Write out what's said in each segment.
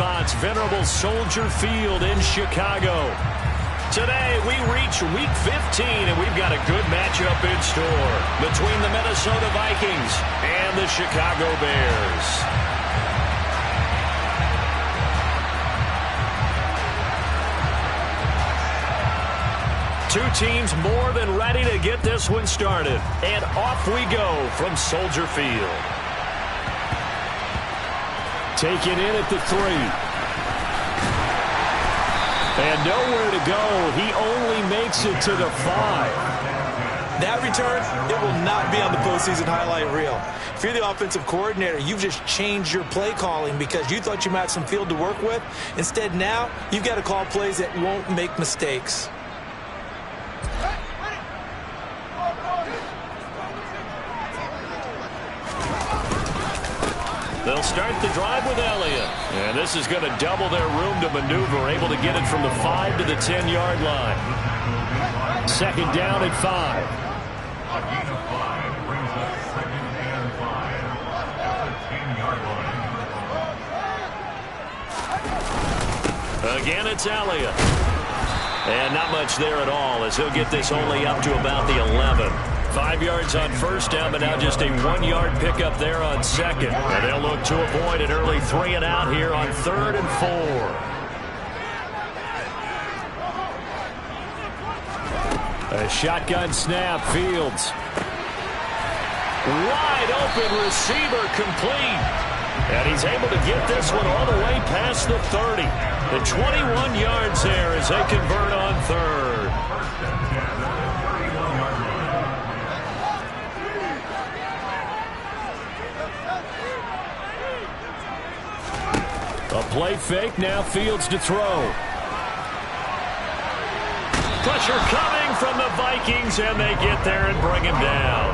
spots, venerable Soldier Field in Chicago. Today, we reach Week 15, and we've got a good matchup in store between the Minnesota Vikings and the Chicago Bears. Two teams more than ready to get this one started. And off we go from Soldier Field. Taken in at the 3. And nowhere to go. He only makes it to the 5. That return, it will not be on the postseason highlight reel. If you're the offensive coordinator, you've just changed your play calling because you thought you might have some field to work with. Instead, now, you've got to call plays that won't make mistakes. They'll start the drive with Elliott. And this is going to double their room to maneuver, able to get it from the 5 to the 10-yard line. Second down at 5. A gain of 5 brings us second and 5 at the 10-yard line. Again, it's Elliott. And not much there at all as he'll get this only up to about the 11. 5 yards on first down, but now just a 1-yard pickup there on second. And they'll look to avoid an early 3 and out here on 3rd and 4. A shotgun snap, Fields. Wide open receiver complete. And he's able to get this one all the way past the 30. The 21 yards there as they convert on 3rd. A play fake, now Fields to throw. Pressure coming from the Vikings, and they get there and bring him down.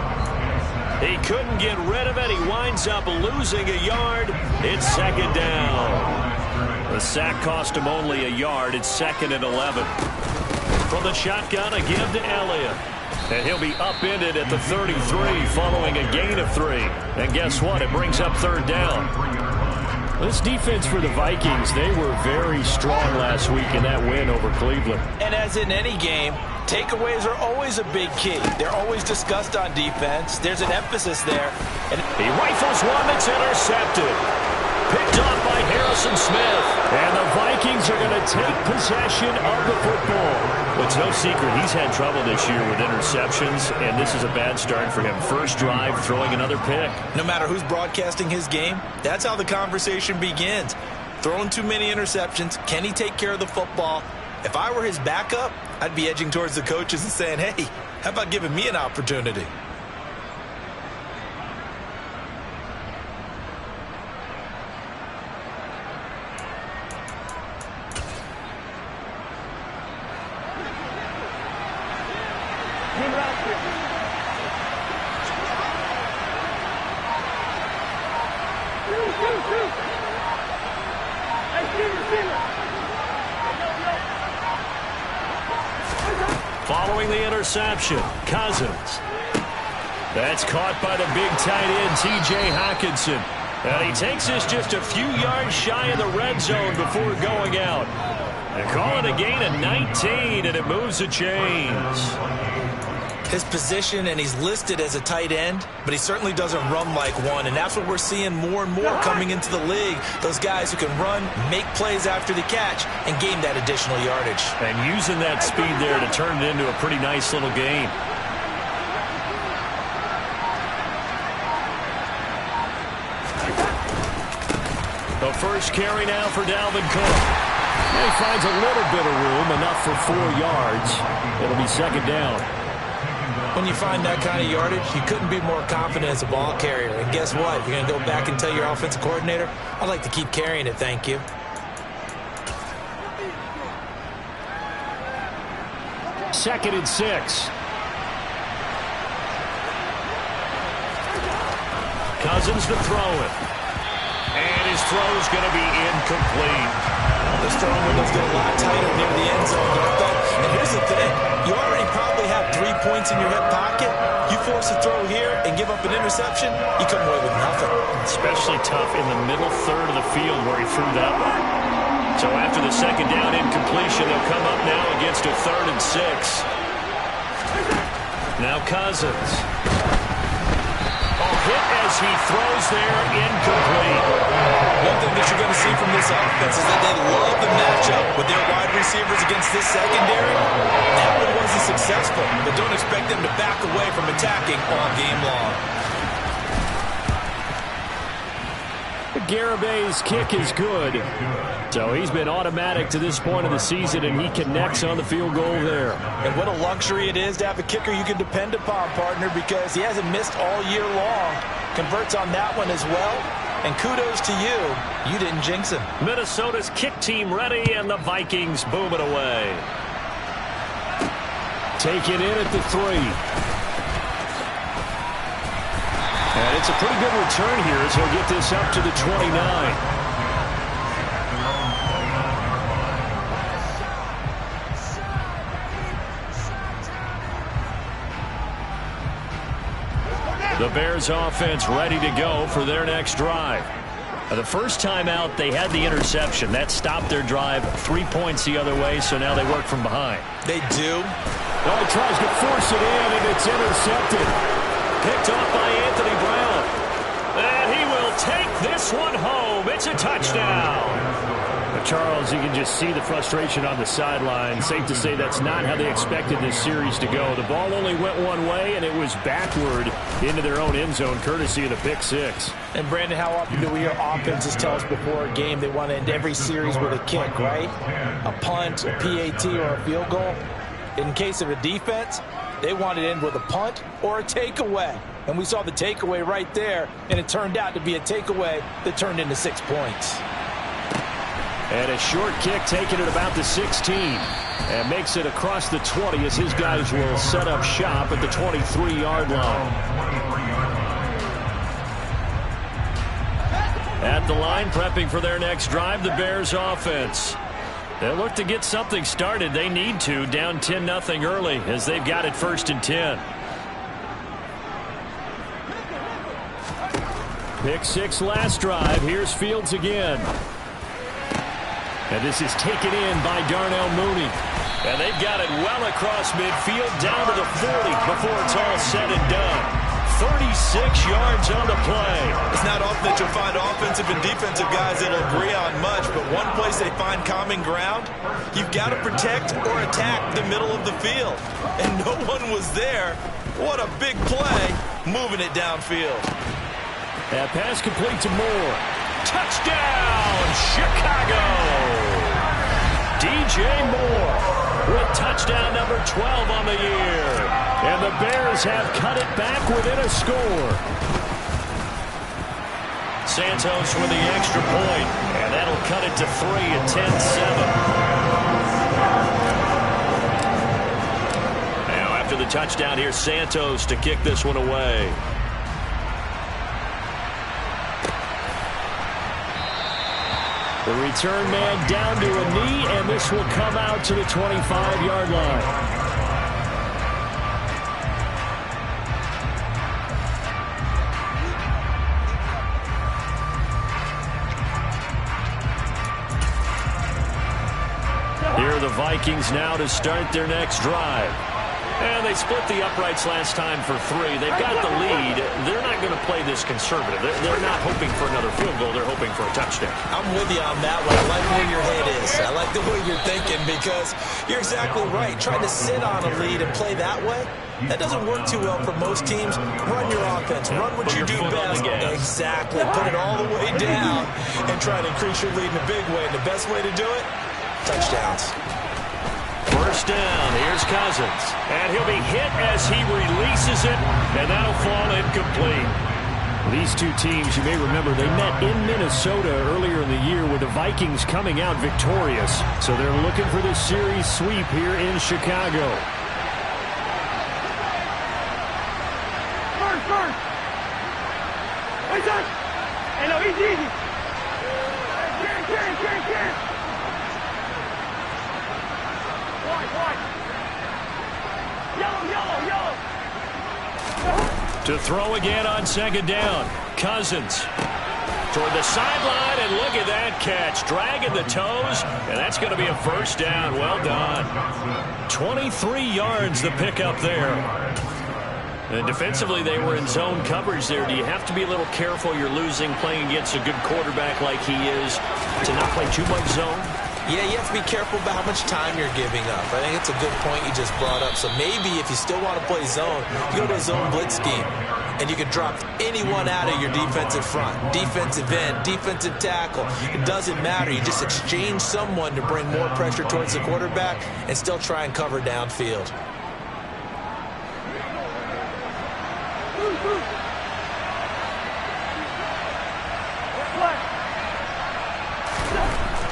He couldn't get rid of it. He winds up losing a yard. It's second down. The sack cost him only a yard. It's 2nd and 11. From the shotgun, a give to Elliott. And he'll be upended at the 33 following a gain of 3. And guess what? It brings up 3rd down. This defense for the Vikings, they were very strong last week in that win over Cleveland. And as in any game, takeaways are always a big key. They're always discussed on defense. There's an emphasis there. And he rifles one that's intercepted. Picked off by Harrison Smith. And the Vikings are going to take possession of the football. It's no secret he's had trouble this year with interceptions, and this is a bad start for him. First drive, throwing another pick. No matter who's broadcasting his game, that's how the conversation begins. Throwing too many interceptions, can he take care of the football? If I were his backup, I'd be edging towards the coaches and saying, hey, how about giving me an opportunity? Following the interception, Cousins. That's caught by the big tight end, T.J. Hockenson. And he takes this just a few yards shy of the red zone before going out. They call it a gain of 19, and it moves the chains. His position, and he's listed as a tight end, but he certainly doesn't run like one, and that's what we're seeing more and more coming into the league. Those guys who can run, make plays after the catch, and gain that additional yardage. And using that speed there to turn it into a pretty nice little gain. The first carry now for Dalvin Cook. He finds a little bit of room, enough for 4 yards. It'll be second down. When you find that kind of yardage, you couldn't be more confident as a ball carrier. And guess what? You're going to go back and tell your offensive coordinator, I'd like to keep carrying it, thank you. Second and 6. Cousins to throw it. And his throw's going to be incomplete. This throwing window's get a lot tighter near the end zone, don't they? And here's the thing. You already probably have 3 points in your hip pocket. You force a throw here and give up an interception, you come away with nothing. Especially tough in the middle third of the field where he threw that one. So after the second down incompletion, they'll come up now against a 3rd and 6. Now Cousins. Hit as he throws there, incomplete. One thing that you're going to see from this offense is that they love the matchup with their wide receivers against this secondary. That one wasn't successful, but don't expect them to back away from attacking all game long. Garabay's kick is good. So he's been automatic to this point of the season, and he connects on the field goal there. And what a luxury it is to have a kicker you can depend upon, partner, because he hasn't missed all year long. Converts on that one as well. And kudos to you. You didn't jinx him. Minnesota's kick team ready, and the Vikings boom it away. Taken in at the 3. And it's a pretty good return here as he'll get this up to the 29. The Bears offense ready to go for their next drive. The first time out, they had the interception. That stopped their drive 3 points the other way, so now they work from behind. They do. Oh, he tries to force it in, and it's intercepted. Picked off by Anthony Brown. And he will take this one home. It's a touchdown. Charles, you can just see the frustration on the sideline. Safe to say that's not how they expected this series to go. The ball only went one way, and it was backward into their own end zone, courtesy of the pick 6. And, Brandon, how often do we hear offenses tell us before a game they want to end every series with a kick, right? A punt, a PAT, or a field goal. In case of a defense, they want to end with a punt or a takeaway. And we saw the takeaway right there, and it turned out to be a takeaway that turned into 6 points. And a short kick taken at about the 16. And makes it across the 20 as his guys will set up shop at the 23-yard line. At the line, prepping for their next drive, the Bears offense. They'll look to get something started. They need to, down 10-0 early as they've got it 1st and 10. Pick 6 last drive. Here's Fields again. And this is taken in by Darnell Mooney. And they've got it well across midfield, down to the 40 before it's all said and done. 36 yards on the play. It's not often that you'll find offensive and defensive guys that'll agree on much, but one place they find common ground, you've got to protect or attack the middle of the field. And no one was there. What a big play, moving it downfield. That pass complete to Moore. Touchdown, Chicago! DJ Moore with touchdown number 12 on the year. And the Bears have cut it back within a score. Santos with the extra point, and that'll cut it to 3 at 10-7. Now after the touchdown, here's Santos to kick this one away. The return man down to a knee, and this will come out to the 25-yard line. Here are the Vikings now to start their next drive. And they split the uprights last time for 3. They've got the lead. They're not going to play this conservative. They're not hoping for another field goal. They're hoping for a touchdown. I'm with you on that one. I like where your head is. I like the way you're thinking because you're exactly right. Trying to sit on a lead and play that way, that doesn't work too well for most teams. Run your offense. Run what you do best. Exactly. Put it all the way down and try to increase your lead in a big way. And the best way to do it, touchdowns. First down, here's Cousins. And he'll be hit as he releases it, and that'll fall incomplete. These two teams, you may remember, they met in Minnesota earlier in the year with the Vikings coming out victorious. So they're looking for this series sweep here in Chicago. First. What's up? Hey, no, he's easy. Carry. White. Yellow. To throw again on second down. Cousins. Toward the sideline, and look at that catch. Dragging the toes, and that's going to be a first down. Well done. 23 yards the pickup there. And defensively, they were in zone coverage there. Do you have to be a little careful? You're losing playing against a good quarterback like he is to not play too much zone? Yeah, you have to be careful about how much time you're giving up. I think it's a good point you just brought up. So maybe if you still want to play zone, you go to a zone blitz scheme, and you can drop anyone out of your defensive front, defensive end, defensive tackle. It doesn't matter. You just exchange someone to bring more pressure towards the quarterback and still try and cover downfield.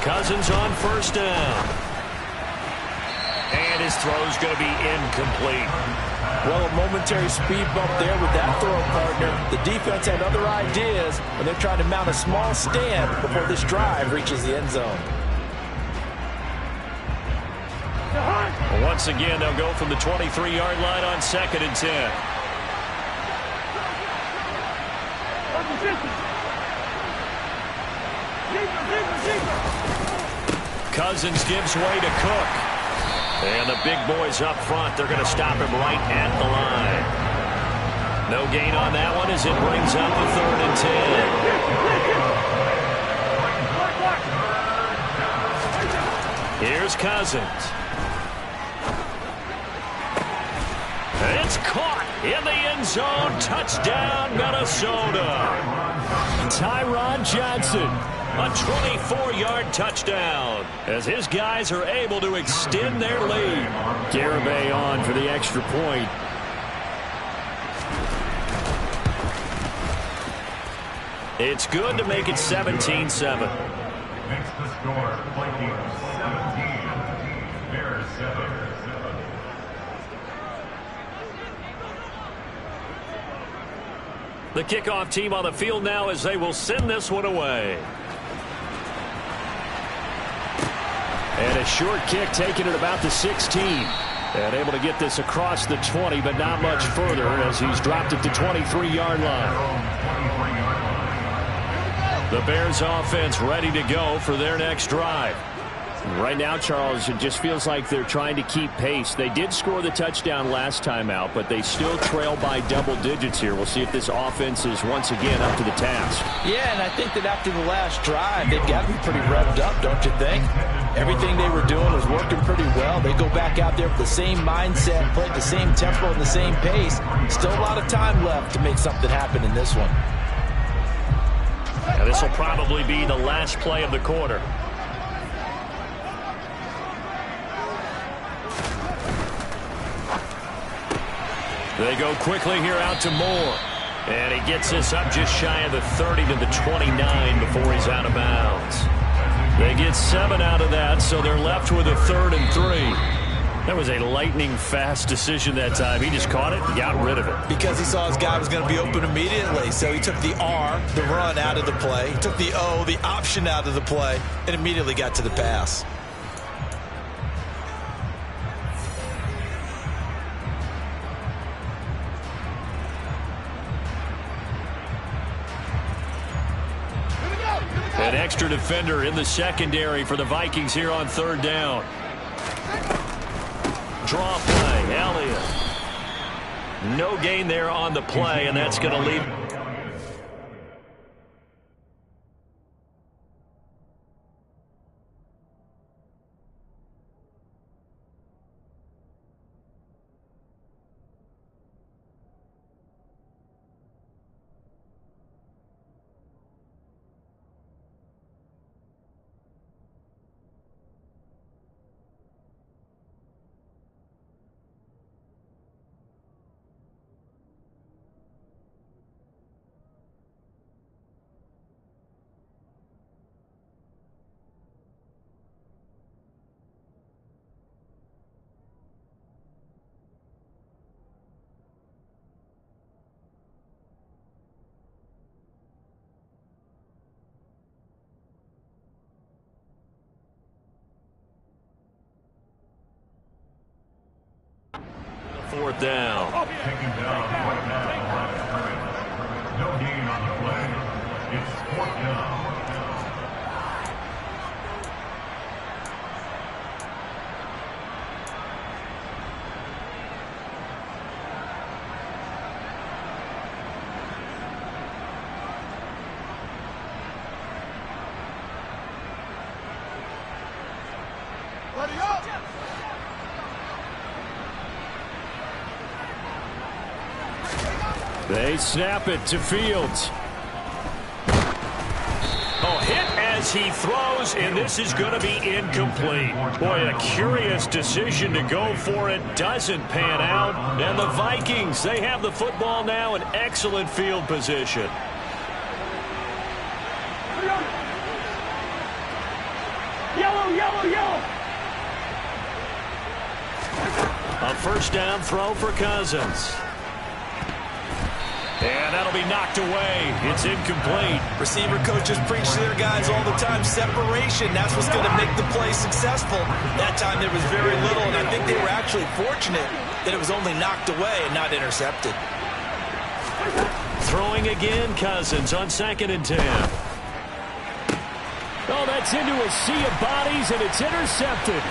Cousins on first down. And his throw's going to be incomplete. Well, a momentary speed bump there with that throw partner. The defense had other ideas when they're trying to mount a small stand before this drive reaches the end zone. Well, once again, they'll go from the 23-yard line on 2nd and 10. Cousins gives way to Cook. And the big boys up front, they're going to stop him right at the line. No gain on that one as it brings up a 3rd and 10. Here's Cousins. It's caught in the end zone. Touchdown, Minnesota. Tyron Johnson. A 24-yard touchdown as his guys are able to extend their lead. Garibay on for the extra point. It's good to make it 17-7. Next to score, Vikings 17, Bears 7. The kickoff team on the field now as they will send this one away. And a short kick taken at about the 16. And able to get this across the 20, but not much further as he's dropped it to 23-yard line. The Bears offense ready to go for their next drive. Right now, Charles, it just feels like they're trying to keep pace. They did score the touchdown last time out, but they still trail by double digits here. We'll see if this offense is once again up to the task. Yeah, and I think that after the last drive, they've got to be pretty revved up, don't you think? Everything they were doing was working pretty well. They go back out there with the same mindset, play at the same tempo and the same pace. Still a lot of time left to make something happen in this one. Now this will probably be the last play of the quarter. They go quickly here out to Moore. And he gets this up just shy of the 30 to the 29 before he's out of bounds. They get 7 out of that, so they're left with a 3rd and 3. That was a lightning-fast decision that time. He just caught it and got rid of it. Because he saw his guy was going to be open immediately, so he took the R, the run, out of the play. He took the O, the option, out of the play, and immediately got to the pass. An extra defender in the secondary for the Vikings here on 3rd down. Draw play, Elliott. No gain there on the play, and that's going to leave. Fourth down. Taken down, right now. No gain on the play. It's Fourth down. They snap it to Fields. Oh, hit as he throws, and this is going to be incomplete. Boy, a curious decision to go for it. Doesn't pan out. And the Vikings, they have the football now in excellent field position. Yellow, yellow, yellow. A first down throw for Cousins. And that'll be knocked away. It's incomplete. Receiver coaches preach to their guys all the time. Separation, that's what's going to make the play successful. That time there was very little, and I think they were actually fortunate that it was only knocked away and not intercepted. Throwing again, Cousins on 2nd and 10. Oh, that's into a sea of bodies, and it's intercepted.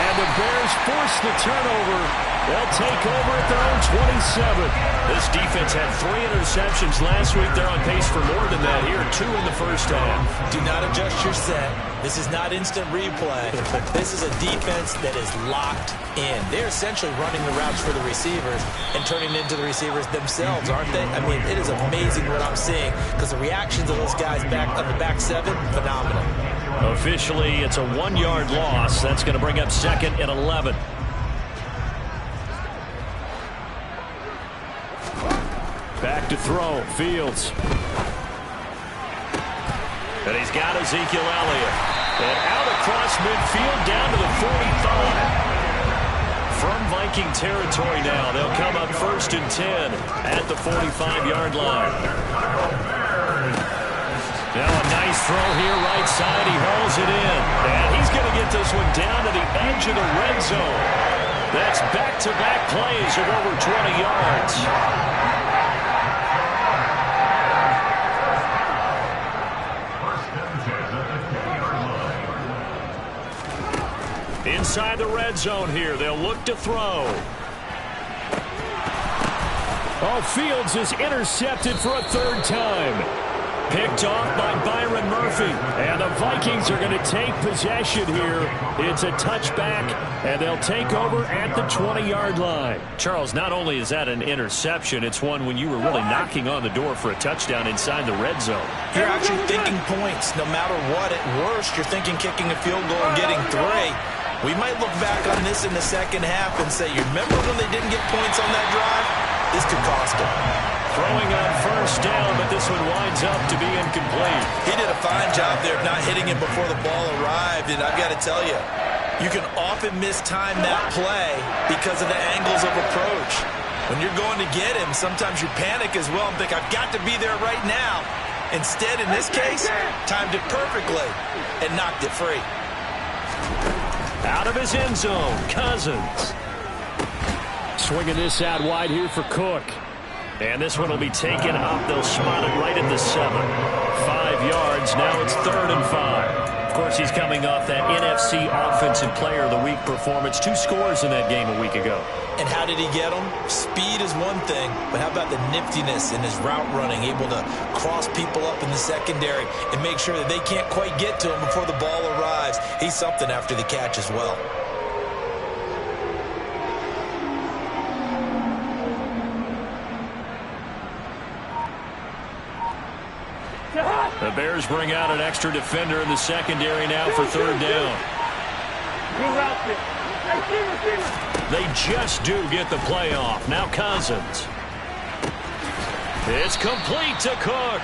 And the Bears force the turnover. They'll take over at their own 27. This defense had 3 interceptions last week. They're on pace for more than that here. 2 in the first half. Do not adjust your set. This is not instant replay. This is a defense that is locked in. They're essentially running the routes for the receivers and turning into the receivers themselves, aren't they? I mean, it is amazing what I'm seeing because the reactions of those guys back on the back 7, phenomenal. Officially, it's a 1-yard loss. That's going to bring up 2nd and 11. Back to throw, Fields. And he's got Ezekiel Elliott. And out across midfield down to the 45. From Viking territory now, they'll come up 1st and 10 at the 45-yard line. Now a nice throw here right side. He hauls it in. And he's going to get this one down to the edge of the red zone. That's back-to-back plays of over 20 yards. Inside the red zone here, they'll look to throw. Oh, Fields is intercepted for a 3rd time. Picked off by Byron Murphy. And the Vikings are going to take possession here. It's a touchback, and they'll take over at the 20-yard line. Charles, not only is that an interception, it's one when you were really knocking on the door for a touchdown inside the red zone. You're actually thinking points. No matter what, at worst, you're thinking kicking a field goal and getting 3. We might look back on this in the second half and say, you remember when they didn't get points on that drive? This could cost them. Throwing on first down, but this one winds up to be incomplete. He did a fine job there of not hitting him before the ball arrived, and I've got to tell you, you can often mistime that play because of the angles of approach. When you're going to get him, sometimes you panic as well and think, I've got to be there right now. Instead, in this case, timed it perfectly and knocked it free. Out of his end zone, Cousins. Swinging this out wide here for Cook. And this one will be taken up. They'll spot it right at the 7. 5 yards. Now it's 3rd and 5. Of course, he's coming off that NFC Offensive Player of the Week performance. 2 scores in that game a week ago. And how did he get them? Speed is one thing, but how about the niftiness in his route running, able to cross people up in the secondary and make sure that they can't quite get to him before the ball arrives. He's something after the catch as well. The Bears bring out an extra defender in the secondary now for 3rd down. They just do get the play off. Now Cousins. It's complete to Cook.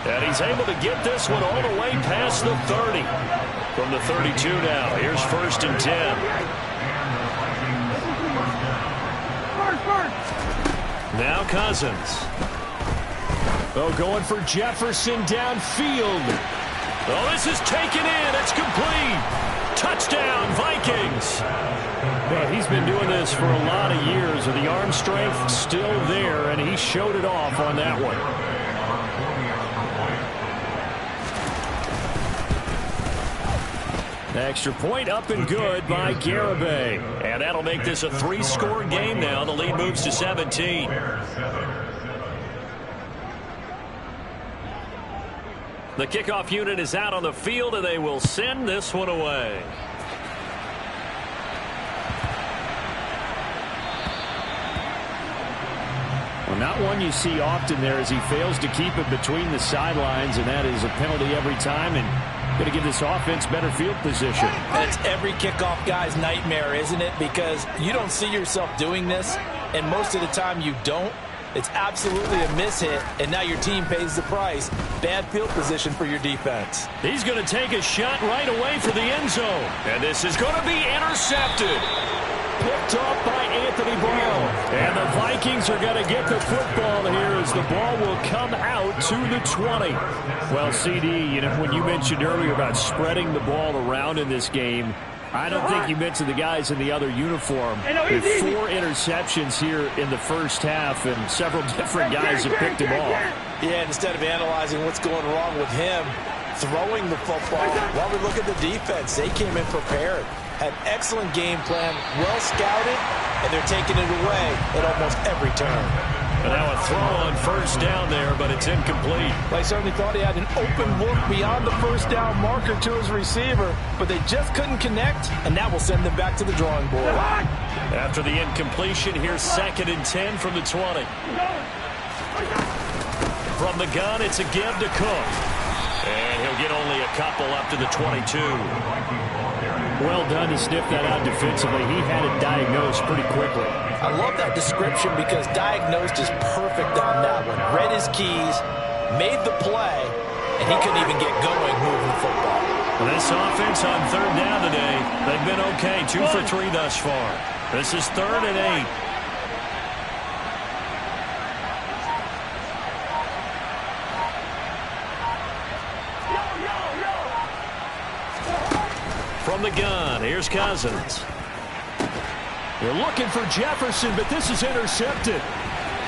And he's able to get this one all the way past the 30. From the 32 now. Here's 1st and 10. Now Cousins. Oh, going for Jefferson downfield. Oh, this is taken in. It's complete. Touchdown, Vikings. Well, he's been doing this for a lot of years, and the arm strength still there, and he showed it off on that one. Extra point up and good by Garibay. And that'll make this a 3-score game now. The lead moves to 17. The kickoff unit is out on the field, and they will send this one away. Well, not one you see often there as he fails to keep it between the sidelines, and that is a penalty every time, and going to give this offense better field position. And it's every kickoff guy's nightmare, isn't it? Because you don't see yourself doing this, and most of the time you don't. It's absolutely a mishit, and now your team pays the price. Bad field position for your defense. He's going to take a shot right away for the end zone. And this is going to be intercepted. Picked off by Anthony Brown. And the Vikings are going to get the football here as the ball will come out to the 20. Well, CD, you know, when you mentioned earlier about spreading the ball around in this game, I don't think you mentioned the guys in the other uniform. With 4 interceptions here in the first half, and several different guys have picked him off. Yeah, and instead of analyzing what's going wrong with him, throwing the football, while we look at the defense, they came in prepared. Had excellent game plan, well scouted, and they're taking it away at almost every turn. And now a throw on first down there, but it's incomplete. I certainly thought he had an open look beyond the first down marker to his receiver, but they just couldn't connect, and that will send them back to the drawing board. After the incompletion, here's 2nd and 10 from the 20. From the gun, it's a give to Cook. And he'll get only a couple up to the 22. Well done to sniff that out defensively. He had it diagnosed pretty quickly. I love that description because diagnosed is perfect on that one. Read his keys, made the play, and he couldn't even get going moving the football. Well, this offense on 3rd down today, they've been okay. 2 for 3 thus far. This is 3rd and 8. From the gun, here's Cousins. They're looking for Jefferson, but this is intercepted.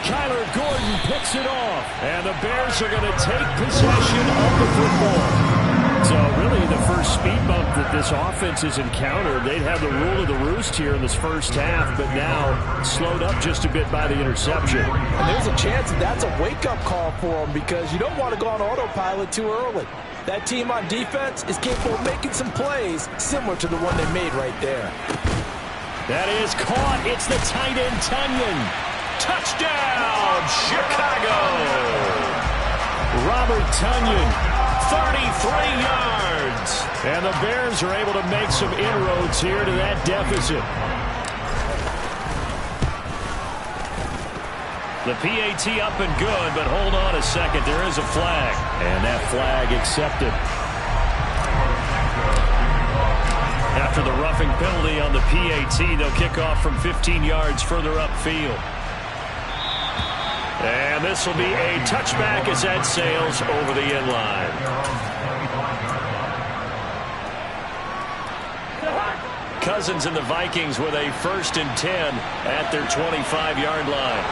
Kyler Gordon picks it off, and the Bears are going to take possession of the football. So really the first speed bump that this offense has encountered, they'd have the rule of the roost here in this first half, but now slowed up just a bit by the interception. And there's a chance that that's a wake-up call for them because you don't want to go on autopilot too early. That team on defense is capable of making some plays similar to the one they made right there. That is caught. It's the tight end, Tunyon. Touchdown, Chicago! Robert Tunyon, 33 yards. And the Bears are able to make some inroads here to that deficit. The PAT up and good, but hold on a second. There is a flag. And that flag accepted. After the roughing penalty on the PAT, they'll kick off from 15 yards further upfield. And this will be a touchback as that sails over the end line. Cousins and the Vikings with a 1st and 10 at their 25-yard line.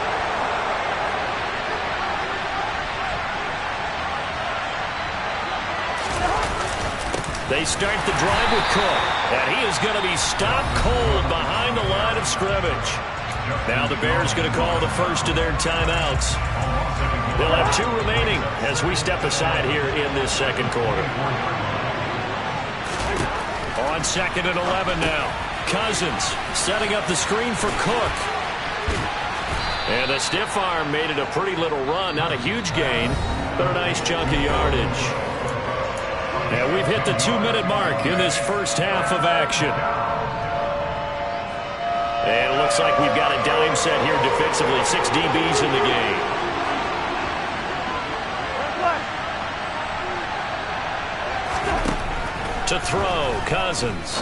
They start the drive with Cook, and he is going to be stopped cold behind the line of scrimmage. Now the Bears going to call the first of their timeouts. They'll have 2 remaining as we step aside here in this second quarter. On 2nd and 11 now. Cousins setting up the screen for Cook. And the stiff arm made it a pretty little run. Not a huge gain, but a nice chunk of yardage. And we've hit the 2-minute mark in this first half of action. And it looks like we've got a dime set here defensively. 6 DBs in the game. To throw, Cousins.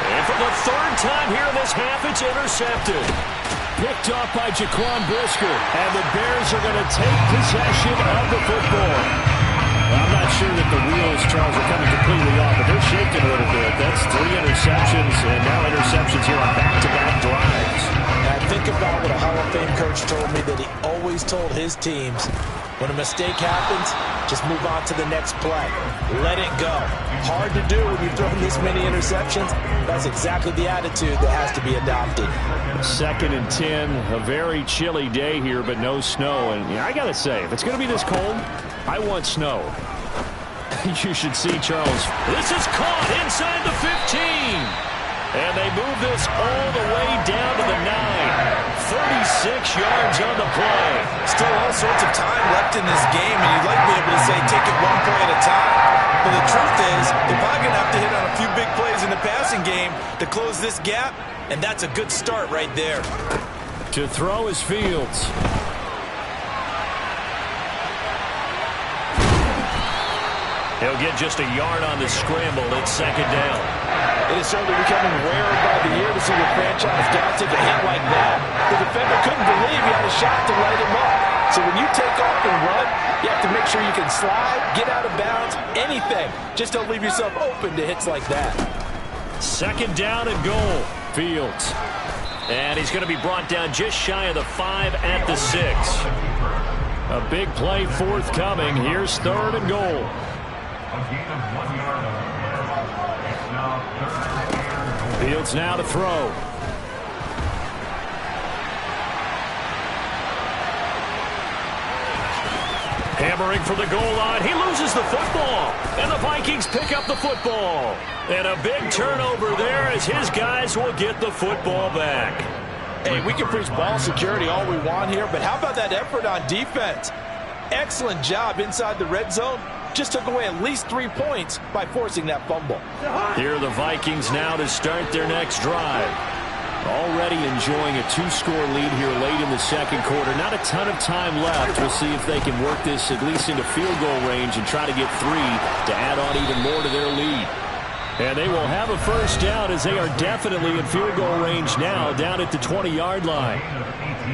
And for the 3rd time here in this half, it's intercepted. Picked off by Jaquan Brisker. And the Bears are going to take possession of the football. Well, I'm not sure that the wheels, Charles, are coming completely off, but they're shaking a little bit. That's 3 interceptions, and now interceptions here on back-to-back drives. I think think about what a Hall of Fame coach told me that he always told his teams, when a mistake happens, just move on to the next play. Let it go. Hard to do when you've thrown this many interceptions. That's exactly the attitude that has to be adopted. 2nd and 10, a very chilly day here, but no snow. And I got to say, if it's going to be this cold, I want snow. You should see Charles. This is caught inside the 15. And they move this all the way down to the 9. 36 yards on the play. Still all sorts of time left in this game, and you'd like to be able to say take it one play at a time. But the truth is, they're probably going to have to hit on a few big plays in the passing game to close this gap, and that's a good start right there. To throw is Fields. He'll get just a yard on the scramble. It's 2nd down. It is certainly becoming rarer by the year to see the franchise guy take a hit like that. The defender couldn't believe he had a shot to light him up. So when you take off and run, you have to make sure you can slide, get out of bounds, anything. Just don't leave yourself open to hits like that. 2nd down and goal. Fields. And he's going to be brought down just shy of the 5 at the 6. A big play forthcoming. Here's 3rd and goal. A gain of 1 yard. It's now 3rd and goal. Fields now to throw. Hammering for the goal line. He loses the football. And the Vikings pick up the football. And a big turnover there as his guys will get the football back. Hey, we can preach ball security all we want here, but how about that effort on defense? Excellent job inside the red zone. Just took away at least 3 points by forcing that fumble. Here are the Vikings now to start their next drive. Already enjoying a 2-score lead here late in the 2nd quarter. Not a ton of time left. We'll see if they can work this at least into field goal range and try to get 3 to add on even more to their lead. And they will have a 1st down as they are definitely in field goal range now down at the 20-yard line.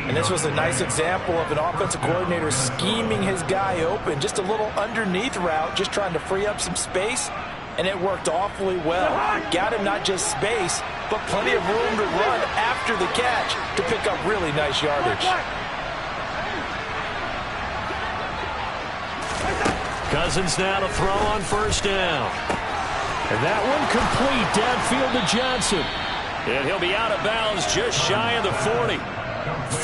And this was a nice example of an offensive coordinator scheming his guy open. Just a little underneath route, just trying to free up some space. And it worked awfully well. Got him not just space, but plenty of room to run after the catch to pick up really nice yardage. Cousins now to throw on 1st down. And that one complete downfield to Johnson. And he'll be out of bounds just shy of the 40.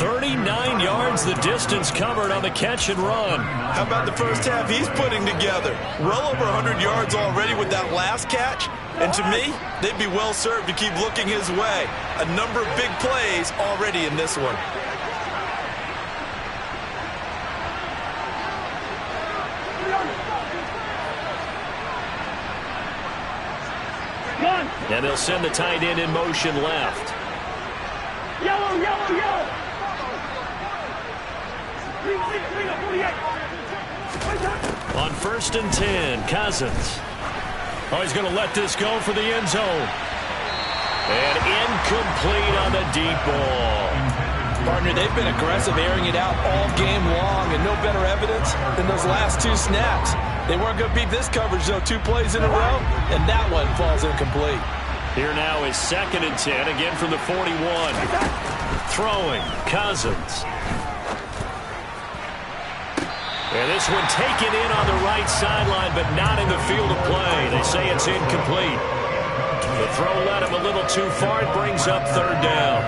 39 yards the distance covered on the catch and run. How about the first half he's putting together? Well over 100 yards already with that last catch. And to me, they'd be well served to keep looking his way. A number of big plays already in this one. And they'll send the tight end in motion left. Yellow, yellow, yellow. On 1st and 10, Cousins. Oh, he's going to let this go for the end zone. And incomplete on the deep ball. Partner, they've been aggressive, airing it out all game long, and no better evidence than those last 2 snaps. They weren't going to beat this coverage, though, 2 plays in a row, and that one falls incomplete. Here now is 2nd and 10, again from the 41. Throwing, Cousins. And this one taken in on the right sideline, but not in the field of play. They say it's incomplete. The throw led him a little too far. It brings up 3rd down.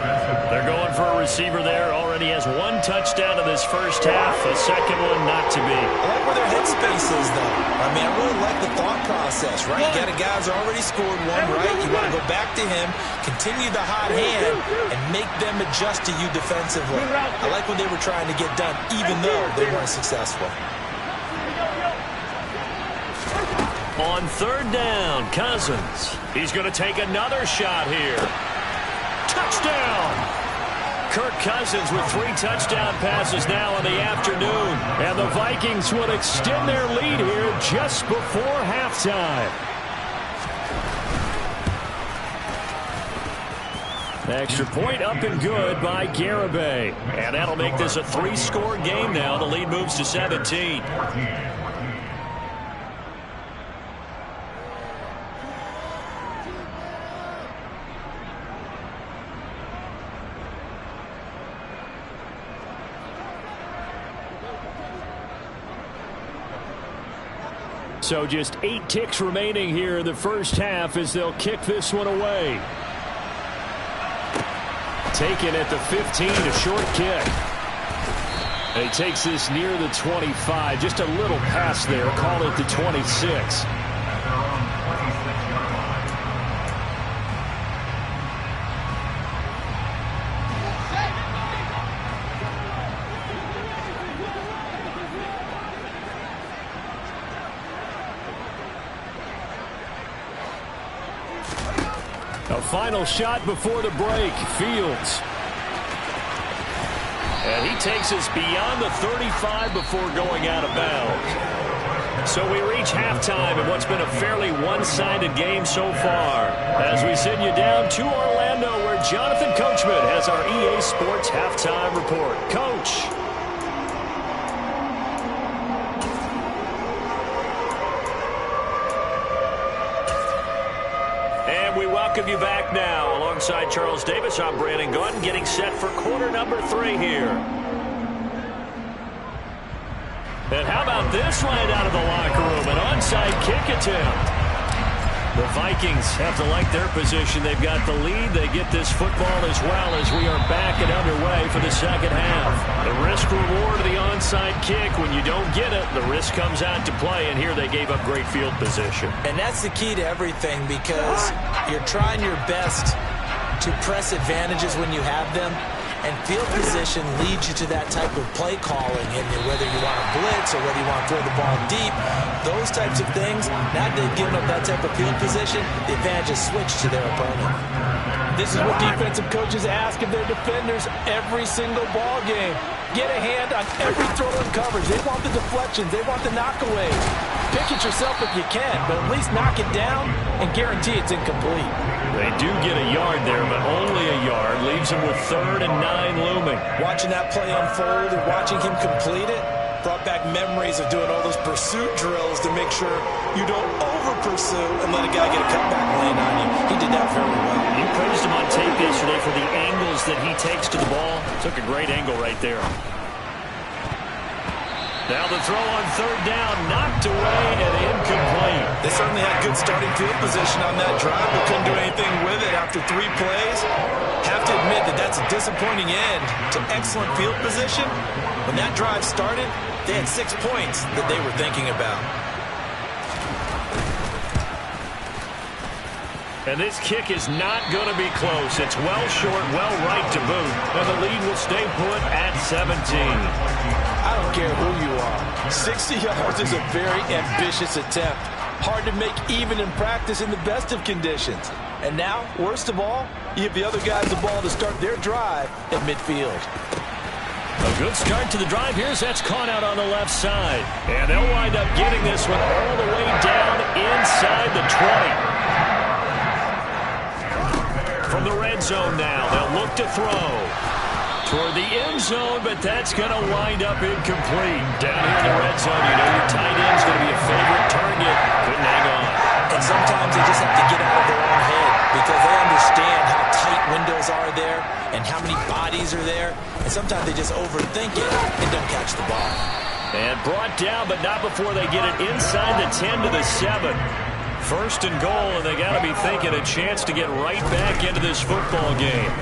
They're going for a receiver there. Already has 1 touchdown in this 1st half. A 2nd one not to be. I like where their headspace is, though. I mean, I really like the thought process, right? You got a guy who's already scored 1, right? You want to go back to him, continue the hot hand, and make them adjust to you defensively. I like what they were trying to get done, even though they weren't successful. On 3rd down, Cousins. He's going to take another shot here. Touchdown! Kirk Cousins with 3 touchdown passes now in the afternoon. And the Vikings will extend their lead here just before halftime. Extra point up and good by Garibay. And that'll make this a 3-score game now. The lead moves to 17. So just 8 ticks remaining here in the first half as they'll kick this one away. Taken at the 15, a short kick. And he takes this near the 25. Just a little pass there. Call it the 26. A final shot before the break. Fields. And he takes us beyond the 35 before going out of bounds. So we reach halftime in what's been a fairly one-sided game so far. As we send you down to Orlando, where Jonathan Coachman has our EA Sports halftime report. Coach. We welcome you back now. Alongside Charles Davis, I'm Brandon Gunn, getting set for quarter number 3 here. And how about this right out of the locker room? An onside kick attempt. The Vikings have to like their position. They've got the lead. They get this football as well as we are back and underway for the second half. The risk-reward of the onside kick, when you don't get it, the risk comes out to play, and here they gave up great field position. And that's the key to everything, because you're trying your best to press advantages when you have them, and field position leads you to that type of play calling, and whether you want to blitz or whether you want to throw the ball deep, those types of things. Now they've given up that type of field position, the advantage is switched to their opponent. This is what defensive coaches ask of their defenders every single ball game. Get a hand on every throw and coverage. They want the deflections. They want the knockaways. Pick it yourself if you can, but at least knock it down and guarantee it's incomplete. They do get a yard there, but only a yard. Leaves them with 3rd and 9 looming. Watching that play unfold and watching him complete it brought back memories of doing all those pursuit drills to make sure you don't over-pursue and let a guy get a cutback lane on you. He did that very well. You praised him on tape yesterday for the angles that he takes to the ball. Took a great angle right there. Now the throw on 3rd down, knocked away and incomplete. They certainly had good starting field position on that drive, but couldn't do anything with it after 3 plays. Have to admit that that's a disappointing end to excellent field position. When that drive started, they had 6 points that they were thinking about. And this kick is not going to be close. It's well short, well right to boot. And the lead will stay put at 17. I don't care who you are. 60 yards is a very ambitious attempt. Hard to make even in practice in the best of conditions. And now, worst of all, you give the other guys the ball to start their drive at midfield. A good start to the drive here. That's caught out on the left side. And they'll wind up getting this one all the way down inside the 20. From the red zone now, they'll look to throw toward the end zone, but that's going to wind up incomplete. Down here in the red zone, you know your tight end's going to be a favorite target. Couldn't hang on. And sometimes they just have to get out of their own head because they understand how tight windows are there and how many bodies are there. And sometimes they just overthink it and don't catch the ball. And brought down, but not before they get it inside the 10 to the 7. 1st and goal, and they got to be thinking a chance to get right back into this football game.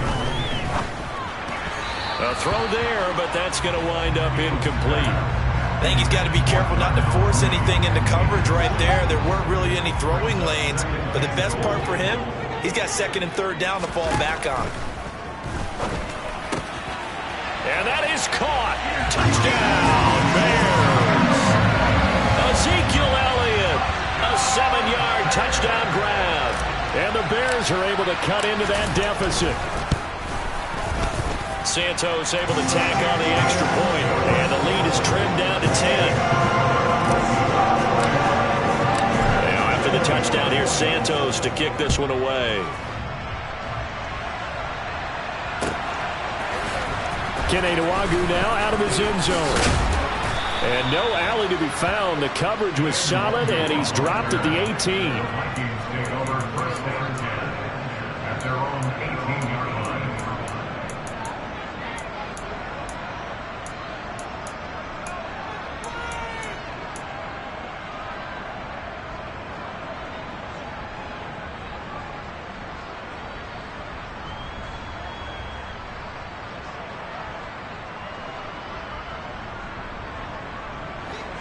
A throw there, but that's going to wind up incomplete. I think he's got to be careful not to force anything into coverage right there. There weren't really any throwing lanes, but the best part for him, he's got 2nd and 3rd down to fall back on. And that is caught. Touchdown, Bears. Ezekiel Elliott, a 7-yard touchdown grab. And the Bears are able to cut into that deficit. Santos able to tack on the extra point, and the lead is trimmed down to 10. Now after the touchdown, here's Santos to kick this one away. Kene Nwagu now out of his end zone. And no alley to be found. The coverage was solid, and he's dropped at the 18. Vikings take over 1st and 10 at their own 18-yard line.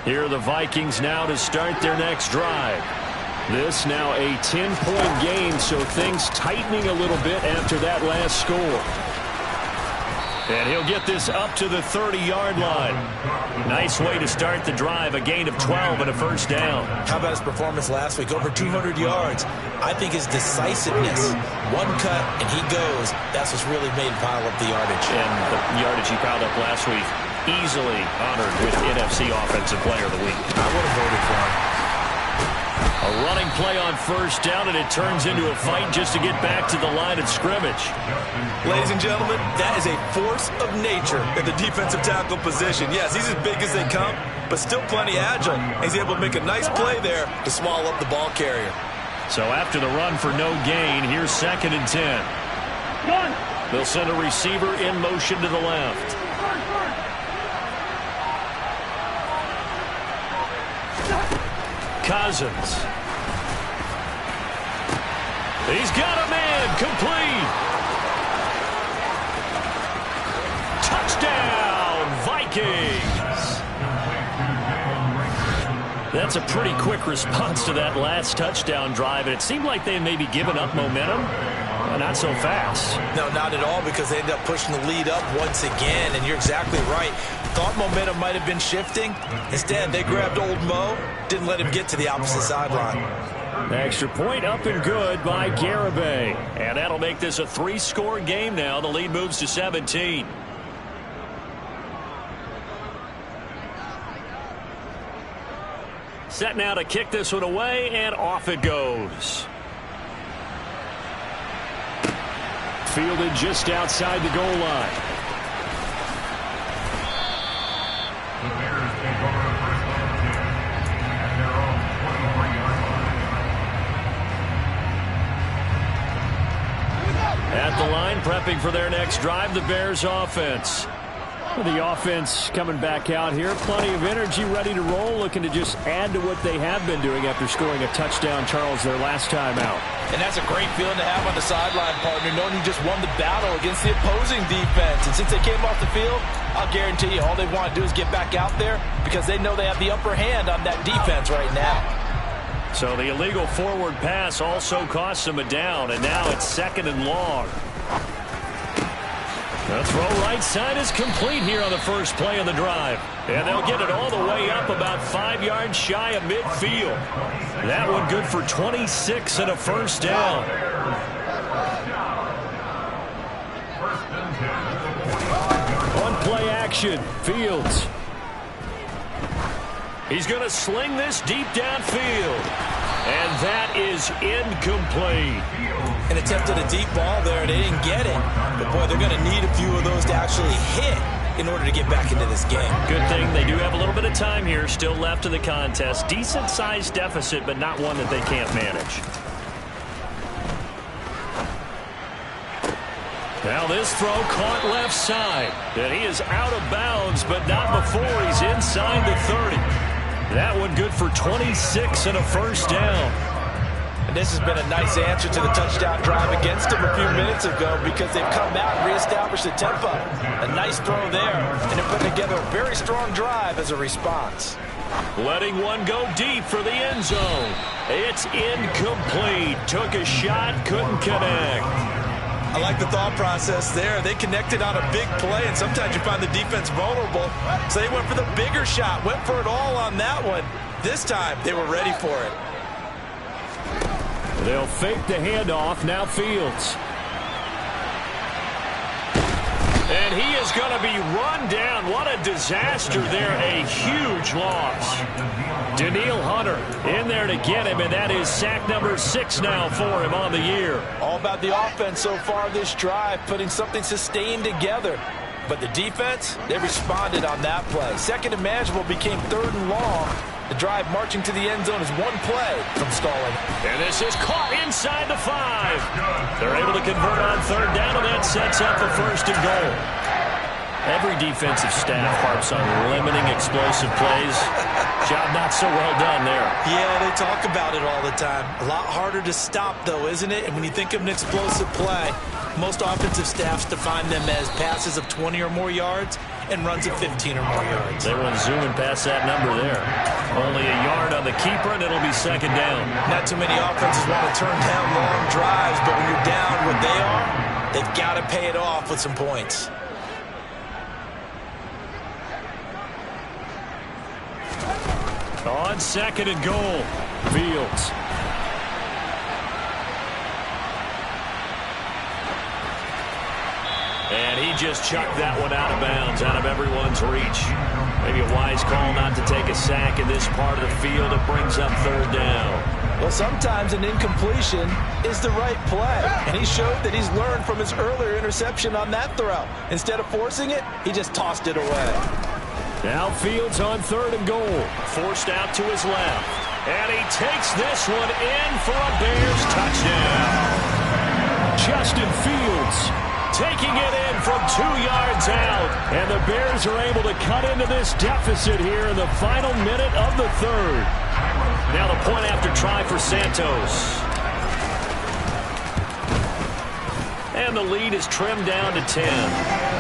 Here are the Vikings now to start their next drive. This now a 10-point game, so things tightening a little bit after that last score. And he'll get this up to the 30-yard line. Nice way to start the drive, a gain of 12 and a first down. How about his performance last week? Over 200 yards. I think his decisiveness, one cut and he goes, that's what's really made him pile up the yardage. And the yardage he piled up last week, easily honored with NFC Offensive Player of the Week. I would have voted for him. A running play on first down, and it turns into a fight just to get back to the line of scrimmage. Ladies and gentlemen, that is a force of nature in the defensive tackle position. Yes, he's as big as they come, but still plenty agile. He's able to make a nice play there to swallow up the ball carrier. So after the run for no gain, here's 2nd and 10. They'll send a receiver in motion to the left. Cousins. He's got a man, complete. Touchdown, Vikings. That's a pretty quick response to that last touchdown drive, and it seemed like they had maybe given up momentum. Not so fast. No, not at all, because they ended up pushing the lead up once again, and you're exactly right. Thought momentum might have been shifting. Instead, they grabbed old Mo, didn't let him get to the opposite sideline. Extra point up and good by Garibay. And that'll make this a 3-score game now. The lead moves to 17. Set now to kick this one away, and off it goes. Fielded just outside the goal line. The Bears take over the first down at their own 23-yard line. At the line, prepping for their next drive, the Bears offense. The offense coming back out here. Plenty of energy, ready to roll, looking to just add to what they have been doing after scoring a touchdown, Charles, their last time out. And that's a great feeling to have on the sideline, partner, knowing you just won the battle against the opposing defense. And since they came off the field, I'll guarantee you all they want to do is get back out there because they know they have the upper hand on that defense right now. So the illegal forward pass also cost them a down, and now it's 2nd and long. The throw right side is complete here on the first play of the drive. And they'll get it all the way up about 5 yards shy of midfield. That one good for 26 and a first down. On play action, Fields. He's going to sling this deep downfield. And that is incomplete. An attempt at a deep ball there. They didn't get it. But, boy, they're going to need a few of those to actually hit in order to get back into this game. Good thing they do have a little bit of time here still left in the contest. Decent-sized deficit, but not one that they can't manage. Now this throw caught left side. And he is out of bounds, but not before he's inside the 30. That one good for 26 and a first down. And this has been a nice answer to the touchdown drive against them a few minutes ago because they've come out and reestablished the tempo. A nice throw there, and they're putting together a very strong drive as a response. Letting one go deep for the end zone. It's incomplete. Took a shot, couldn't connect. I like the thought process there. They connected on a big play, and sometimes you find the defense vulnerable. So they went for the bigger shot, went for it all on that one. This time, they were ready for it. They'll fake the handoff. Now Fields. And he is going to be run down. What a disaster there. A huge loss. Daniil Hunter in there to get him, and that is sack number 6 now for him on the year. All about the offense so far this drive, putting something sustained together. But the defense, they responded on that play. 2nd and manageable became 3rd and long. The drive marching to the end zone is one play from stalling. And this is caught inside the 5. They're able to convert on 3rd down, and that sets up the 1st and goal. Every defensive staff harps on limiting explosive plays. Job not so well done there. Yeah, they talk about it all the time. A lot harder to stop, though, isn't it? And when you think of an explosive play, most offensive staffs define them as passes of 20 or more yards and runs of 15 or more yards. They want to zoom and pass that number there. Only a yard on the keeper, and it'll be second down. Not too many offenses want to turn down long drives, but when you're down what they are, they've got to pay it off with some points. On second and goal, Fields. And he just chucked that one out of bounds, out of everyone's reach. Maybe a wise call not to take a sack in this part of the field. It brings up third down. Well, sometimes an incompletion is the right play. And he showed that he's learned from his earlier interception on that throw. Instead of forcing it, he just tossed it away. Now Fields on third and goal. Forced out to his left. And he takes this one in for a Bears touchdown. Justin Fields taking it in from 2 yards out. And the Bears are able to cut into this deficit here in the final minute of the third. Now the point after try for Santos. And the lead is trimmed down to 10.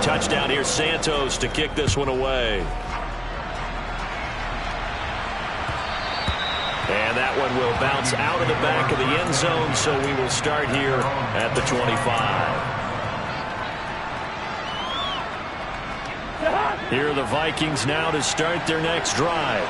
Touchdown here, Santos to kick this one away. And that one will bounce out of the back of the end zone, so we will start here at the 25. Here are the Vikings now to start their next drive.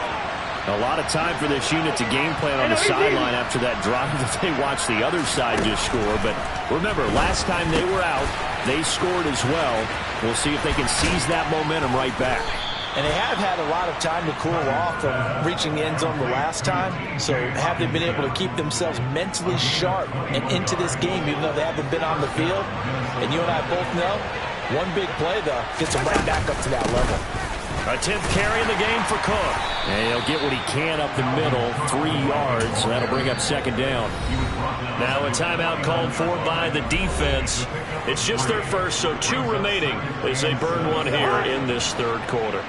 A lot of time for this unit to game plan on the sideline after that drive that they watched the other side just score. But remember, last time they were out, they scored as well. We'll see if they can seize that momentum right back. And they have had a lot of time to cool off from reaching the end zone the last time. So have they been able to keep themselves mentally sharp and into this game, even though they haven't been on the field? And you and I both know, one big play, though, gets them right back up to that level. A 10th carry in the game for Cook. And he'll get what he can up the middle, 3 yards. That'll bring up second down. Now a timeout called for by the defense. It's just their first, so 2 remaining as they burn one here in this third quarter.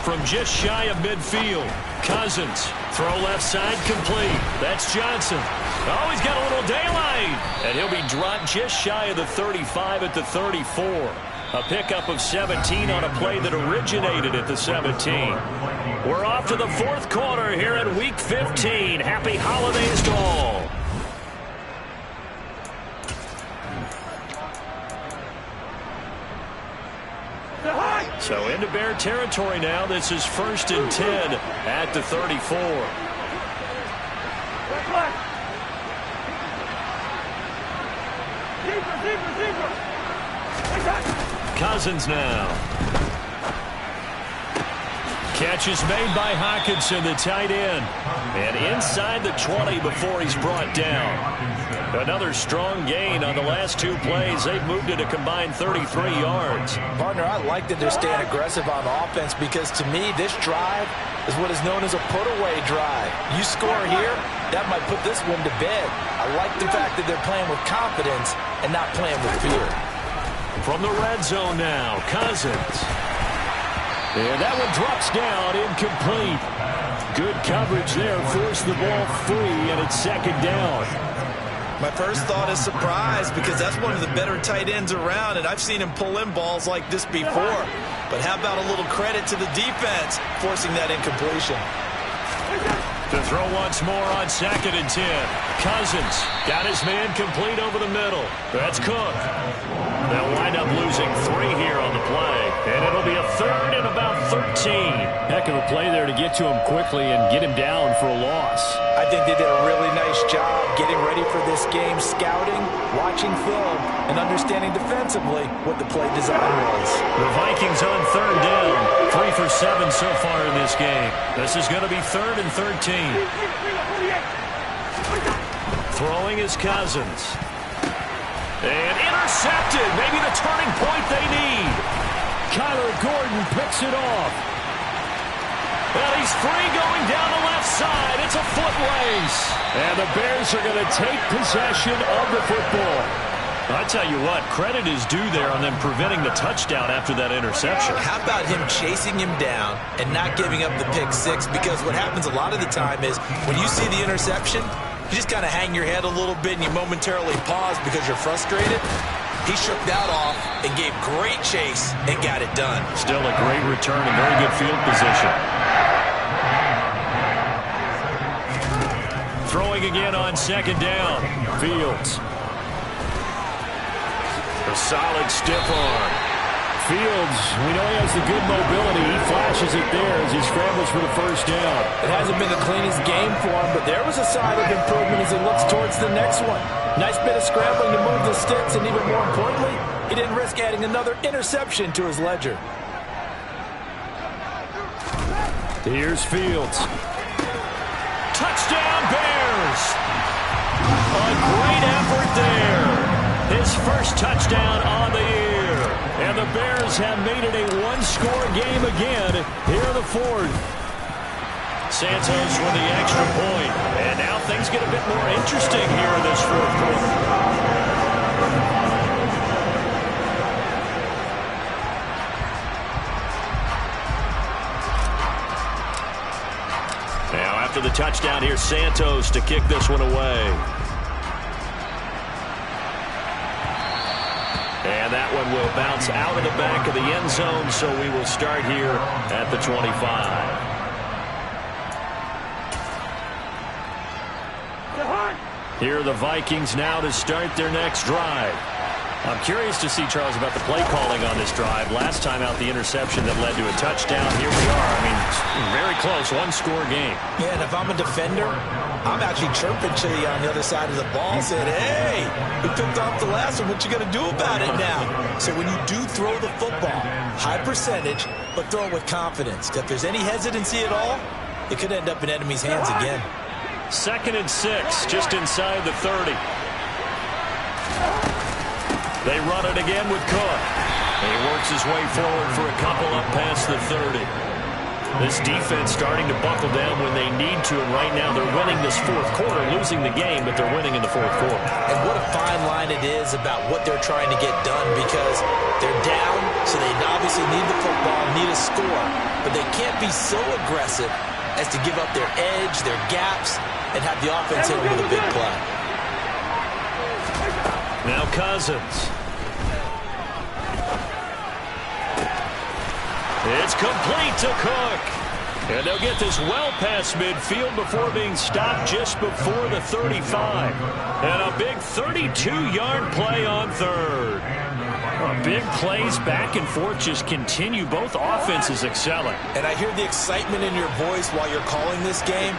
From just shy of midfield, Cousins. Throw left side complete. That's Johnson. Oh, he's got a little daylight. And he'll be dropped just shy of the 35 at the 34. A pickup of 17 on a play that originated at the 17. We're off to the fourth quarter here at Week 15. Happy holidays to all. So into Bear territory now. This is 1st and 10 at the 34. Cousins now. Catch is made by Hawkinson, the tight end. And inside the 20 before he's brought down. Another strong gain on the last 2 plays. They've moved it a combined 33 yards. Partner, I like that they're staying aggressive on offense because to me, this drive is what is known as a put-away drive. You score here, that might put this one to bed. I like the fact that they're playing with confidence and not playing with fear. From the red zone now, Cousins. And that one drops down, incomplete. Good coverage there, forced the ball free, and it's second down. My first thought is surprise because that's one of the better tight ends around, and I've seen him pull in balls like this before. But how about a little credit to the defense forcing that incompletion? To throw once more on 2nd and 10. Cousins got his man complete over the middle. That's Cook. They'll wind up losing 3 here on the play. And it'll be a 3rd and about 13. Heck of a play there to get to him quickly and get him down for a loss. I think they did a really nice job getting ready for this game, scouting, watching film, and understanding defensively what the play design was. The Vikings on third down. 3 for 7 so far in this game. This is going to be 3rd and 13. Throwing is Cousins. And intercepted. Maybe the turning point they need. Kyler Gordon picks it off. And he's free going down the left side. It's a foot race. And the Bears are going to take possession of the football. I tell you what, credit is due there on them preventing the touchdown after that interception. How about him chasing him down and not giving up the pick six? Because what happens a lot of the time is when you see the interception, you just kind of hang your head a little bit and you momentarily pause because you're frustrated. He shook that off and gave great chase and got it done. Still a great return and very good field position. Throwing again on 2nd down. Fields. A solid stiff arm. Fields, we know he has the good mobility. He flashes it there as he scrambles for the first down. It hasn't been the cleanest game for him, but there was a sign of improvement as he looks towards the next one. Nice bit of scrambling to move the sticks, and even more importantly, he didn't risk adding another interception to his ledger. Here's Fields. Touchdown, Bears! A great effort there. His first touchdown on the year. And the Bears have made it a one-score game again here in the 4th. Santos with the extra point. And now things get a bit more interesting here in this 4th quarter. Now after the touchdown, here's Santos to kick this one away. And that one will bounce out of the back of the end zone, so we will start here at the 25. Here are the Vikings now to start their next drive. I'm curious to see, Charles, about the play calling on this drive. Last time out, the interception that led to a touchdown. Here we are. I mean, very close, one-score game. Yeah, and if I'm a defender, I'm actually chirping to you on the other side of the ball, saying, hey, we picked off the last one. What you going to do about it now? So when you do throw the football, high percentage, but throw it with confidence. If there's any hesitancy at all, it could end up in enemy's hands again. 2nd and 6, just inside the 30. They run it again with Cook. He works his way forward for a couple up past the 30. This defense starting to buckle down when they need to, and right now they're winning this 4th quarter, losing the game, but they're winning in the 4th quarter. And what a fine line it is about what they're trying to get done, because they're down, so they obviously need the football, need a score, but they can't be so aggressive as to give up their edge, their gaps, and have the offense hit with a big play. Now Cousins. It's complete to Cook. And they'll get this well past midfield before being stopped just before the 35. And a big 32-yard play on 3rd. Big plays back and forth just continue. Both offenses excelling. And I hear the excitement in your voice while you're calling this game.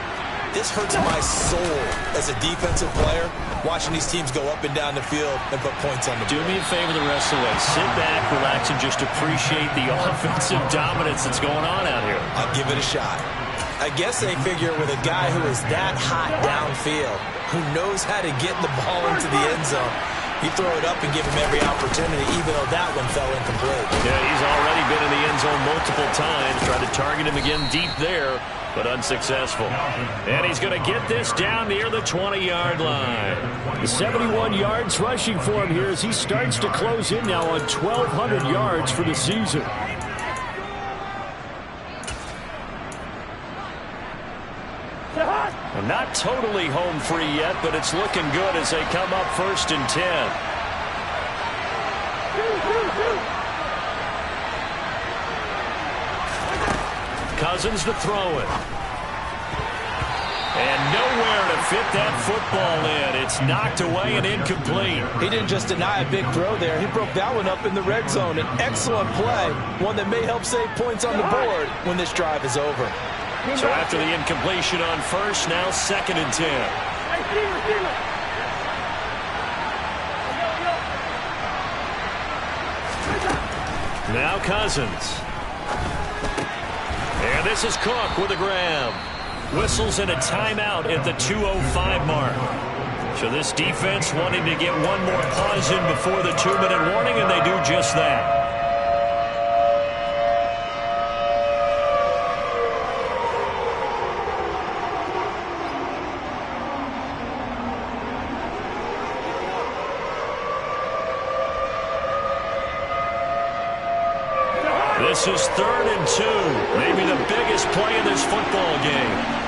This hurts my soul as a defensive player, watching these teams go up and down the field and put points on the board. Do me a favor the rest of the way. Sit back, relax, and just appreciate the offensive dominance that's going on out here. I'll give it a shot. I guess they figure with a guy who is that hot downfield, who knows how to get the ball into the end zone, you throw it up and give him every opportunity, even though that one fell incomplete. Yeah, he's already been in the end zone multiple times. Tried to target him again deep there, but unsuccessful. And he's going to get this down near the 20-yard line. 71 yards rushing for him here as he starts to close in now on 1,200 yards for the season. And not totally home free yet, but it's looking good as they come up 1st and 10. Cousins to throw it. And nowhere to fit that football in. It's knocked away and incomplete. He didn't just deny a big throw there. He broke that one up in the red zone. An excellent play, one that may help save points on the board when this drive is over. So after the incompletion on first, now 2nd and 10. Now Cousins. And this is Cook with a grab. Whistles in a timeout at the 2:05 mark. So this defense wanting to get one more pause in before the 2-minute warning, and they do just that. This is 3rd and 2. Maybe the biggest play in this football game.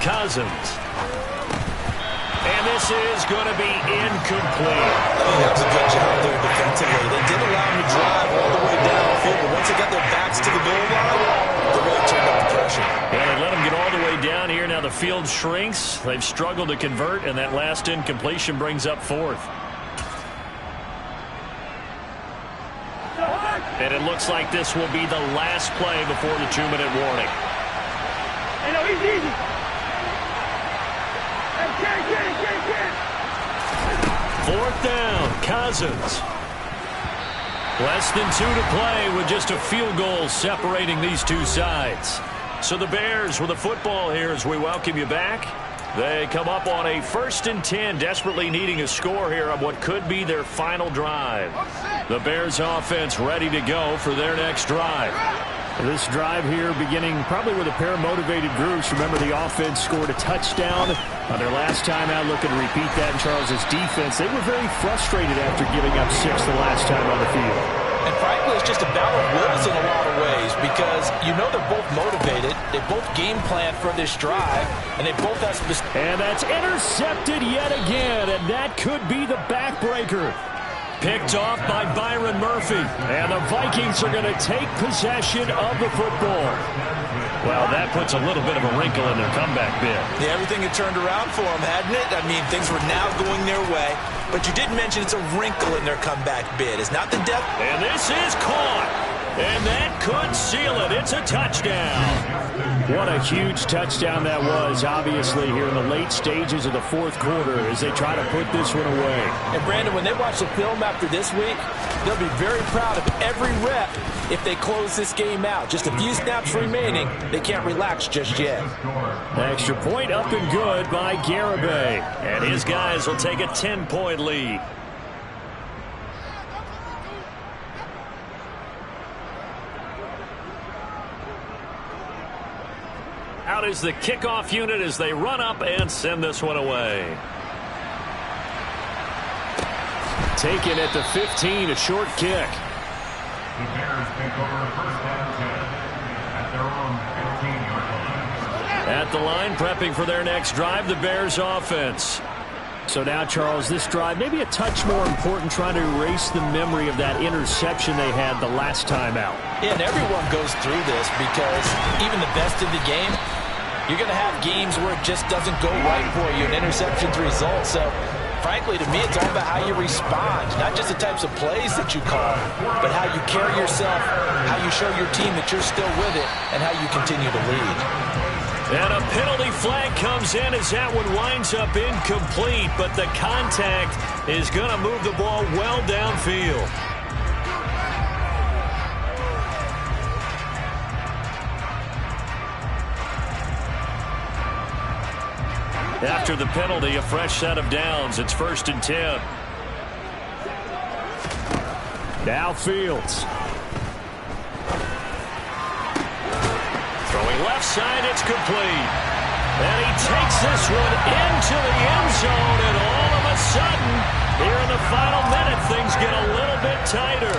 Cousins. And this is going to be incomplete. That was a good job there defensively. They did allow him to drive all the way downfield, but once they got their backs to the goal line, they really turned up the pressure. Yeah, they let him get all the way down here. Now the field shrinks. They've struggled to convert, and that last incompletion brings up 4th. And it looks like this will be the last play before the 2-minute warning. Hey, no, he's easy. Fourth down, Cousins. Less than 2 to play with just a field goal separating these two sides. So the Bears with the football here as we welcome you back. They come up on a 1st and 10, desperately needing a score here on what could be their final drive. The Bears offense ready to go for their next drive. This drive here beginning probably with a pair of motivated groups. Remember, the offense scored a touchdown on their last time out. Looking to repeat that in Charles's defense. They were very frustrated after giving up 6 the last time on the field. And frankly, it's just a battle of wills in a lot of ways because you know they're both motivated. They both game plan for this drive, and they both have specific. And that's intercepted yet again, and that could be the backbreaker. Picked off by Byron Murphy. And the Vikings are going to take possession of the football. Well, that puts a little bit of a wrinkle in their comeback bid. Yeah, everything had turned around for them, hadn't it? I mean, things were now going their way. But you did mention it's a wrinkle in their comeback bid. It's not the depth. And this is caught. And that could seal it. It's a touchdown. What a huge touchdown that was, obviously, here in the late stages of the 4th quarter as they try to put this one away. And, Brandon, when they watch the film after this week, they'll be very proud of every rep if they close this game out. Just a few snaps remaining. They can't relax just yet. Extra point up and good by Garibay. And his guys will take a 10-point lead. Out is the kickoff unit as they run up and send this one away. Taken at the 15, a short kick. The Bears take over 1st and 10 at their own 15-yard line. At the line, prepping for their next drive, the Bears offense. So now, Charles, this drive maybe a touch more important, trying to erase the memory of that interception they had the last time out. Yeah, and everyone goes through this because even the best of the game, you're going to have games where it just doesn't go right for you, and interceptions result. So, frankly, to me, it's all about how you respond, not just the types of plays that you call, but how you carry yourself, how you show your team that you're still with it, and how you continue to lead. And a penalty flag comes in as that one winds up incomplete, but the contact is going to move the ball well downfield. After the penalty, a fresh set of downs. It's 1st and 10. Now Fields. Throwing left side, it's complete. And he takes this one into the end zone, and all of a sudden, here in the final minute, things get a little bit tighter.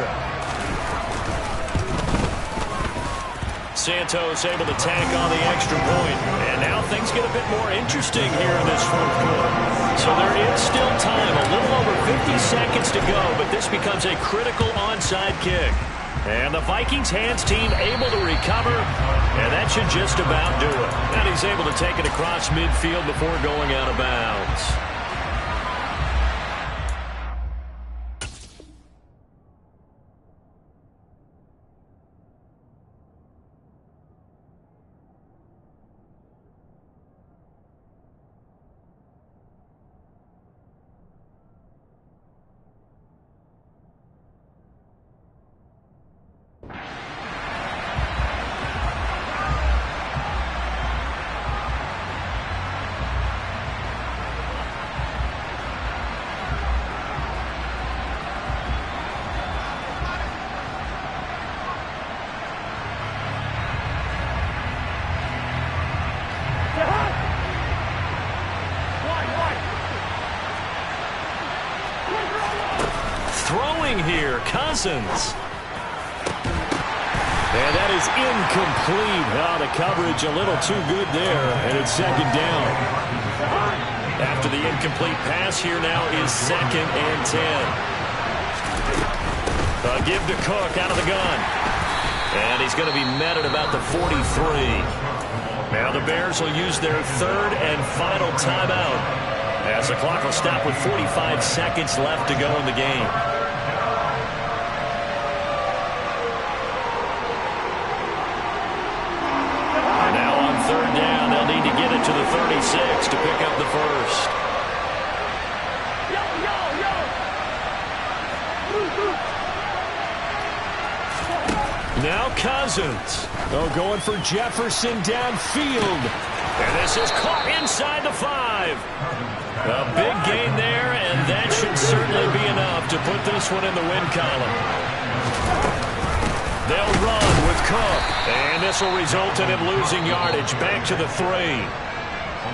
Santos able to tack on the extra point. And now things get a bit more interesting here in this 4th quarter. So there is still time, a little over 50 seconds to go, but this becomes a critical onside kick. And the Vikings hands team able to recover, and that should just about do it. And he's able to take it across midfield before going out of bounds. Throwing here, Cousins. And that is incomplete. Oh, the coverage a little too good there, and it's second down. After the incomplete pass, here now is 2nd and 10. A give to Cook out of the gun. And he's going to be met at about the 43. Now the Bears will use their 3rd and final timeout, as the clock will stop with 45 seconds left to go in the game. And now on 3rd down, they'll need to get it to the 36 to pick up the first. Now Cousins. Oh, going for Jefferson downfield. And this is caught inside the 5. A big gain there, and that should certainly be enough to put this one in the win column. They'll run with Cook, and this will result in him losing yardage back to the 3.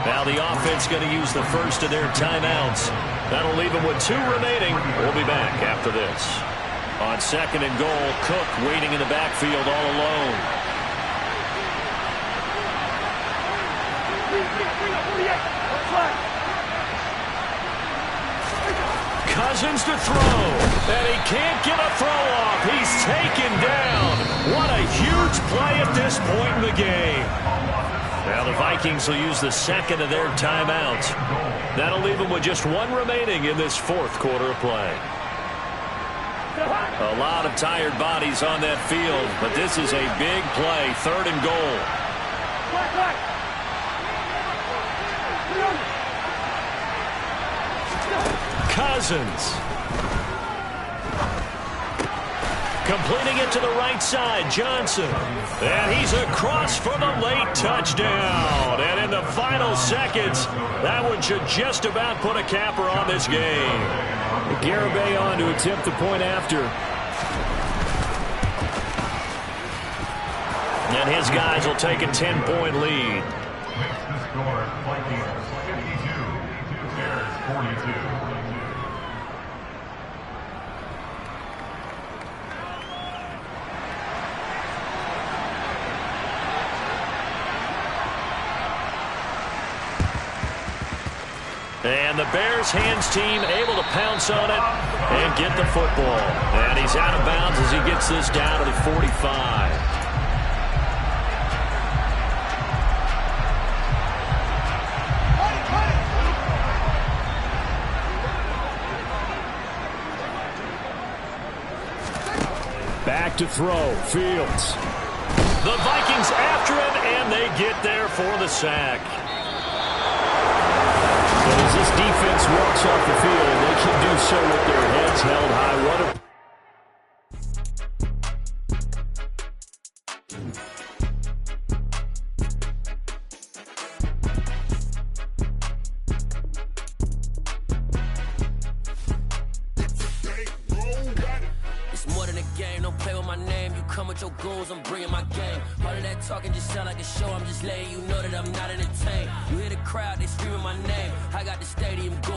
Now the offense going to use the first of their timeouts. That'll leave them with 2 remaining. We'll be back after this. On 2nd and goal, Cook waiting in the backfield all alone. Cousins to throw, and he can't get a throw off. He's taken down. What a huge play at this point in the game. Now the Vikings will use the 2nd of their timeouts. That'll leave them with just 1 remaining in this 4th quarter of play. A lot of tired bodies on that field, but this is a big play, 3rd and goal. Cousins. Completing it to the right side, Johnson. And he's across for the late touchdown. And in the final seconds, that one should just about put a capper on this game. Garibay on to attempt the point after. And his guys will take a 10-point lead. Makes the score Vikings 52, Bears 42. And the Bears hands team able to pounce on it and get the football. And he's out of bounds as he gets this down to the 45. Back to throw, Fields. The Vikings after him, and they get there for the sack. But as this defense walks off the field, they can do so with their heads held high. What a your goals, I'm bringing my game. All of that talking just sound like a show. I'm just letting you know that I'm not entertained. You hear the crowd, they screaming my name. I got the stadium going.